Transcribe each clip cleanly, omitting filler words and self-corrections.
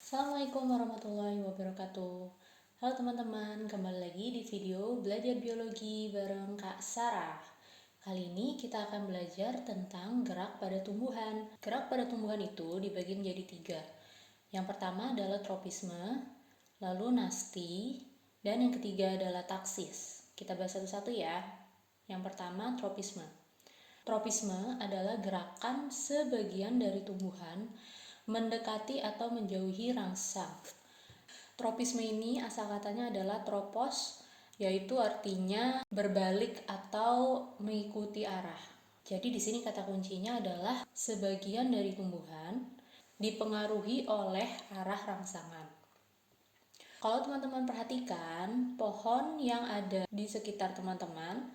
Assalamualaikum warahmatullahi wabarakatuh. Halo teman-teman, kembali lagi di video belajar biologi bareng Kak Sarah. Kali ini kita akan belajar tentang gerak pada tumbuhan. Gerak pada tumbuhan itu dibagi menjadi 3. Yang pertama adalah tropisme, lalu nasti, dan yang ketiga adalah taksis. Kita bahas satu-satu ya. Yang pertama tropisme. Tropisme adalah gerakan sebagian dari tumbuhan mendekati atau menjauhi rangsang. Tropisme ini asal katanya adalah tropos, yaitu artinya berbalik atau mengikuti arah. Jadi di sini kata kuncinya adalah sebagian dari tumbuhan dipengaruhi oleh arah rangsangan. Kalau teman-teman perhatikan, pohon yang ada di sekitar teman-teman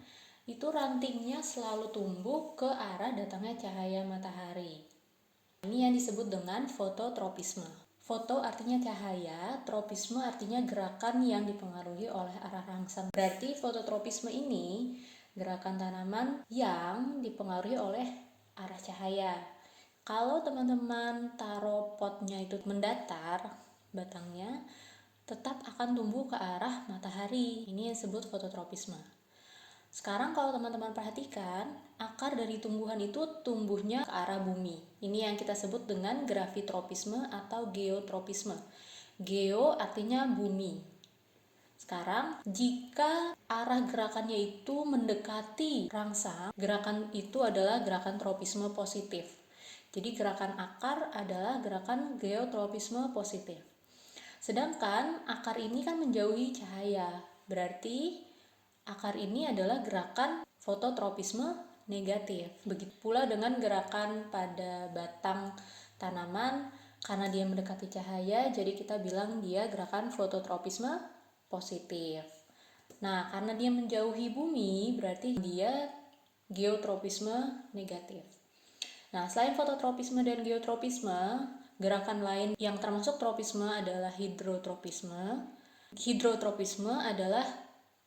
itu rantingnya selalu tumbuh ke arah datangnya cahaya matahari. Ini yang disebut dengan fototropisme. Foto artinya cahaya, tropisme artinya gerakan yang dipengaruhi oleh arah rangsang. Berarti fototropisme ini gerakan tanaman yang dipengaruhi oleh arah cahaya. Kalau teman-teman taruh potnya itu mendatar, batangnya tetap akan tumbuh ke arah matahari. Ini yang disebut fototropisme. Sekarang kalau teman-teman perhatikan, akar dari tumbuhan itu tumbuhnya ke arah bumi. Ini yang kita sebut dengan gravitropisme atau geotropisme. Geo artinya bumi. Sekarang, jika arah gerakannya itu mendekati rangsang, gerakan itu adalah gerakan tropisme positif. Jadi gerakan akar adalah gerakan geotropisme positif. Sedangkan akar ini kan menjauhi cahaya, berarti akar ini adalah gerakan fototropisme negatif. Begitu pula dengan gerakan pada batang tanaman, karena dia mendekati cahaya, jadi kita bilang dia gerakan fototropisme positif. Nah, karena dia menjauhi bumi, berarti dia geotropisme negatif. Nah, selain fototropisme dan geotropisme, gerakan lain yang termasuk tropisme adalah hidrotropisme. Hidrotropisme adalah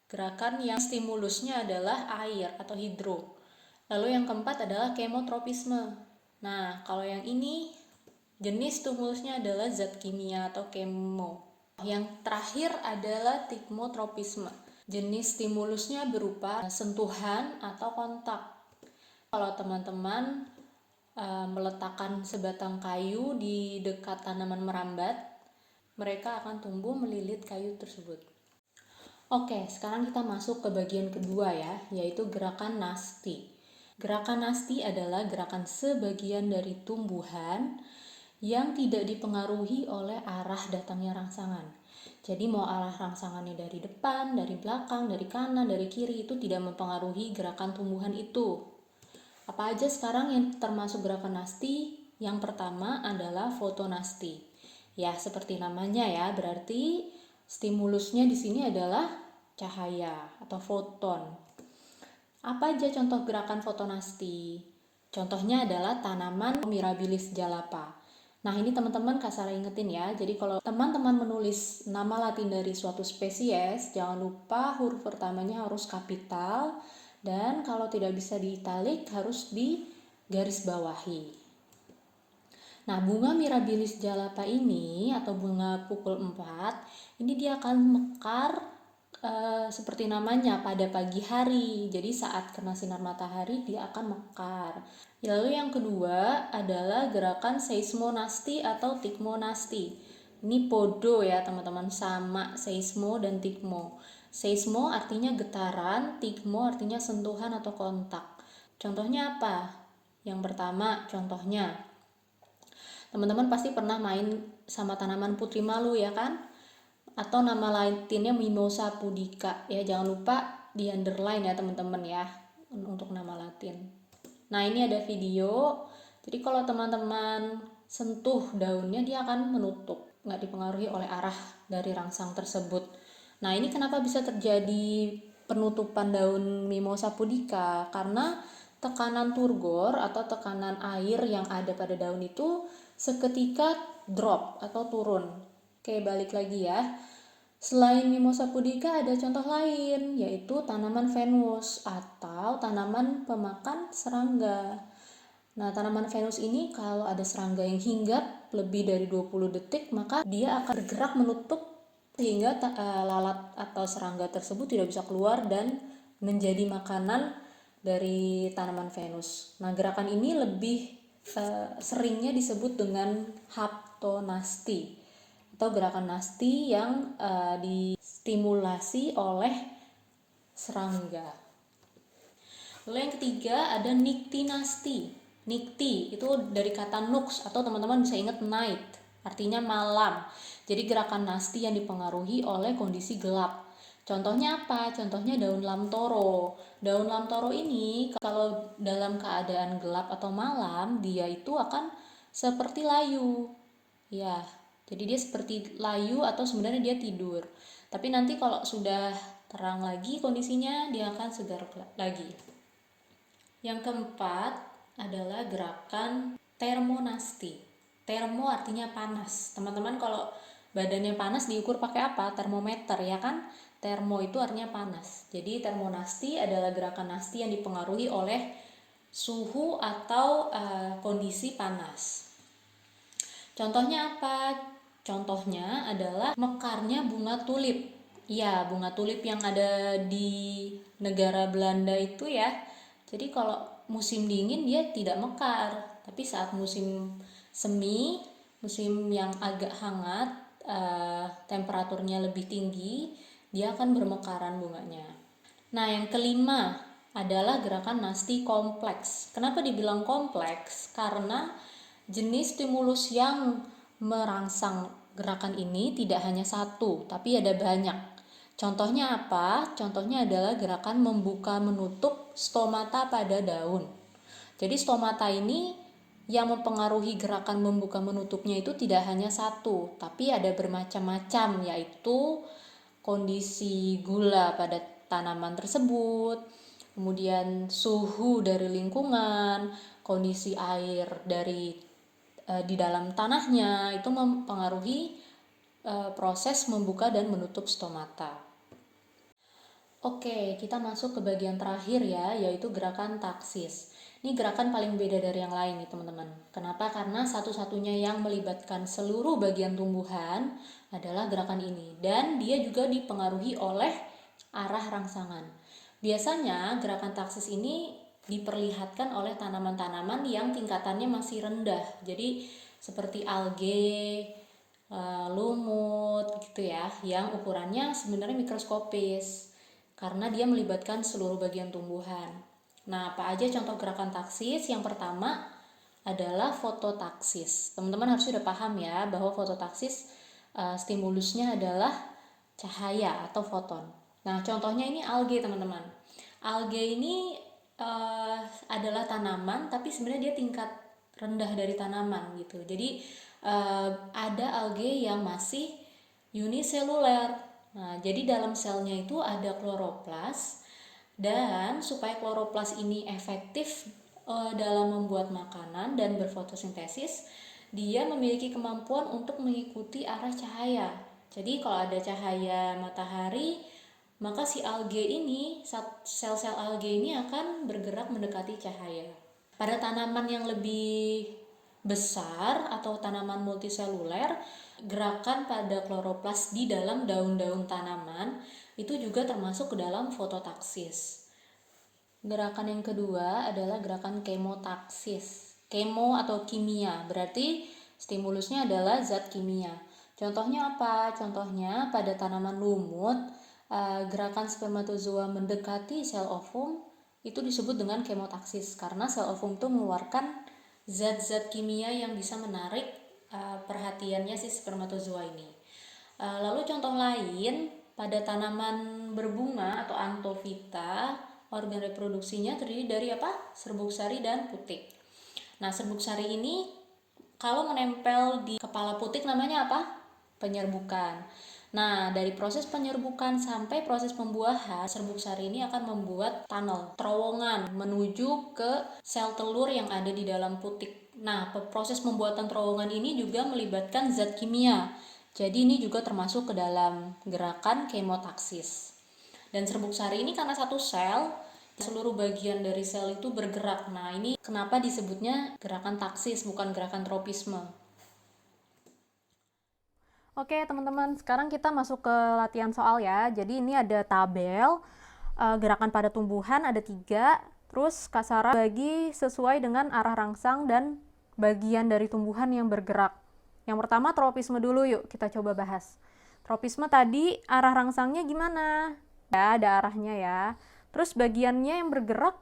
gerakan yang stimulusnya adalah air atau hidro. Lalu yang keempat adalah kemotropisme. Nah, kalau yang ini jenis stimulusnya adalah zat kimia atau kemo. Yang terakhir adalah tikmotropisme. Jenis stimulusnya berupa sentuhan atau kontak. Kalau teman-teman meletakkan sebatang kayu di dekat tanaman merambat, mereka akan tumbuh melilit kayu tersebut. Oke, sekarang kita masuk ke bagian kedua ya, yaitu gerakan nasti. Gerakan nasti adalah gerakan sebagian dari tumbuhan yang tidak dipengaruhi oleh arah datangnya rangsangan. Jadi mau arah rangsangannya dari depan, dari belakang, dari kanan, dari kiri, itu tidak mempengaruhi gerakan tumbuhan itu. Apa aja sekarang yang termasuk gerakan nasti? Yang pertama adalah fotonasti. Ya, seperti namanya ya, berarti stimulusnya di sini adalah cahaya atau foton. Apa aja contoh gerakan fotonasti? Contohnya adalah tanaman Mirabilis jalapa. Nah, ini teman-teman Kak Sarah ingetin ya. Jadi kalau teman-teman menulis nama latin dari suatu spesies, jangan lupa huruf pertamanya harus kapital, dan kalau tidak bisa di italik harus di garis bawahi. Nah, bunga Mirabilis jalapa ini atau bunga pukul 4, ini dia akan mekar seperti namanya pada pagi hari. Jadi saat kena sinar matahari dia akan mekar. Lalu yang kedua adalah gerakan seismonasti atau tikmonasti. Ini podo ya teman-teman, sama seismo dan tikmo. Seismo artinya getaran, tikmo artinya sentuhan atau kontak. Contohnya apa? Yang pertama contohnya, teman-teman pasti pernah main sama tanaman putri malu ya kan? Atau nama lainnya Mimosa pudica ya, jangan lupa di underline ya teman-teman ya untuk nama latin. Nah, ini ada video. Jadi kalau teman-teman sentuh daunnya, dia akan menutup, nggak dipengaruhi oleh arah dari rangsang tersebut. Nah, ini kenapa bisa terjadi penutupan daun Mimosa pudica? Karena tekanan turgor atau tekanan air yang ada pada daun itu seketika drop atau turun. Oke, balik lagi ya. Selain Mimosa pudica ada contoh lain, yaitu tanaman Venus atau tanaman pemakan serangga. Nah, tanaman Venus ini kalau ada serangga yang hinggap, lebih dari 20 detik, maka dia akan bergerak menutup sehingga lalat atau serangga tersebut tidak bisa keluar dan menjadi makanan dari tanaman Venus. Nah, gerakan ini lebih seringnya disebut dengan haptonasti atau gerakan nasti yang distimulasi oleh serangga. Lalu yang ketiga ada niktinasti. Nikti itu dari kata nux atau teman-teman bisa ingat night, artinya malam. Jadi gerakan nasti yang dipengaruhi oleh kondisi gelap. Contohnya apa? Contohnya daun lamtoro. Daun lamtoro ini kalau dalam keadaan gelap atau malam, dia itu akan seperti layu. Ya, jadi dia seperti layu atau sebenarnya dia tidur. Tapi nanti kalau sudah terang lagi kondisinya, dia akan segar lagi. Yang keempat adalah gerakan termonasti. Termo artinya panas. Teman-teman kalau badannya panas diukur pakai apa? Termometer, ya kan? Termo itu artinya panas. Jadi termonasti adalah gerakan nasti yang dipengaruhi oleh suhu atau kondisi panas. Contohnya apa? Contohnya adalah mekarnya bunga tulip. Ya, bunga tulip yang ada di negara Belanda itu ya. Jadi kalau musim dingin dia tidak mekar, tapi saat musim semi, musim yang agak hangat, temperaturnya lebih tinggi, dia akan bermekaran bunganya. Nah, yang kelima adalah gerakan nasti kompleks. Kenapa dibilang kompleks? Karena jenis stimulus yang merangsang gerakan ini tidak hanya satu, tapi ada banyak. Contohnya apa? Contohnya adalah gerakan membuka menutup stomata pada daun. Jadi stomata ini yang mempengaruhi gerakan membuka menutupnya itu tidak hanya satu, tapi ada bermacam-macam, yaitu kondisi gula pada tanaman tersebut, kemudian suhu dari lingkungan, kondisi air dari di dalam tanahnya, itu mempengaruhi proses membuka dan menutup stomata. Oke, kita masuk ke bagian terakhir ya, yaitu gerakan taksis. Ini gerakan paling beda dari yang lain nih teman-teman. Kenapa? Karena satu-satunya yang melibatkan seluruh bagian tumbuhan adalah gerakan ini. Dan dia juga dipengaruhi oleh arah rangsangan. Biasanya gerakan taksis ini diperlihatkan oleh tanaman-tanaman yang tingkatannya masih rendah. Jadi seperti alge, lumut gitu ya, yang ukurannya sebenarnya mikroskopis karena dia melibatkan seluruh bagian tumbuhan. Nah, apa aja contoh gerakan taksis? Yang pertama adalah fototaksis. Teman-teman harus sudah paham ya bahwa fototaksis stimulusnya adalah cahaya atau foton. Nah, contohnya ini alge, teman-teman. Alge ini adalah tanaman, tapi sebenarnya dia tingkat rendah dari tanaman gitu. Jadi ada alge yang masih uniseluler. Nah, jadi dalam selnya itu ada kloroplas, dan supaya kloroplas ini efektif dalam membuat makanan dan berfotosintesis, dia memiliki kemampuan untuk mengikuti arah cahaya. Jadi kalau ada cahaya matahari, maka si alge ini, sel-sel alge ini akan bergerak mendekati cahaya. Pada tanaman yang lebih besar atau tanaman multiseluler, gerakan pada kloroplas di dalam daun-daun tanaman itu juga termasuk ke dalam fototaksis. Gerakan yang kedua adalah gerakan kemotaksis. Kemo atau kimia, berarti stimulusnya adalah zat kimia. Contohnya apa? Contohnya pada tanaman lumut, gerakan spermatozoa mendekati sel ovum itu disebut dengan kemotaksis karena sel ovum itu mengeluarkan zat-zat kimia yang bisa menarik perhatiannya si spermatozoa ini. Lalu contoh lain, pada tanaman berbunga atau Antofita, organ reproduksinya terdiri dari apa? Serbuk sari dan putik. Nah, serbuk sari ini kalau menempel di kepala putik namanya apa? Penyerbukan. Nah, dari proses penyerbukan sampai proses pembuahan, serbuk sari ini akan membuat tunnel, terowongan menuju ke sel telur yang ada di dalam putik. Nah, proses pembuatan terowongan ini juga melibatkan zat kimia. Jadi ini juga termasuk ke dalam gerakan kemotaksis. Dan serbuk sari ini karena satu sel, seluruh bagian dari sel itu bergerak. Nah, ini kenapa disebutnya gerakan taksis, bukan gerakan tropisme. Oke, teman-teman, sekarang kita masuk ke latihan soal ya. Jadi ini ada tabel, gerakan pada tumbuhan ada 3, terus Kak Sarah bagi sesuai dengan arah rangsang dan bagian dari tumbuhan yang bergerak. Yang pertama tropisme dulu, yuk kita coba bahas. Tropisme tadi arah rangsangnya gimana? Ya, ada arahnya ya. Terus bagiannya yang bergerak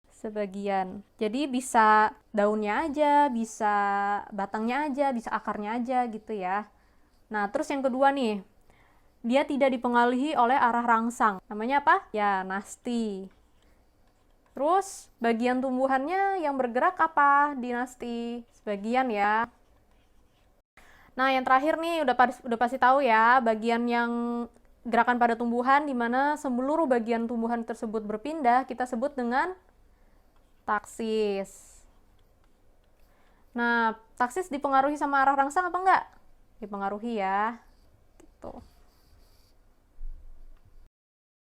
sebagian. Jadi bisa daunnya aja, bisa batangnya aja, bisa akarnya aja gitu ya. Nah, terus yang kedua nih, dia tidak dipengaruhi oleh arah rangsang. Namanya apa? Ya, nasti. Terus, bagian tumbuhannya yang bergerak apa? Dinasti. Sebagian ya. Nah, yang terakhir nih, udah pasti tahu ya, bagian yang gerakan pada tumbuhan, di mana seluruh bagian tumbuhan tersebut berpindah, kita sebut dengan taksis. Nah, taksis dipengaruhi sama arah rangsang apa enggak? Dipengaruhi ya. Gitu.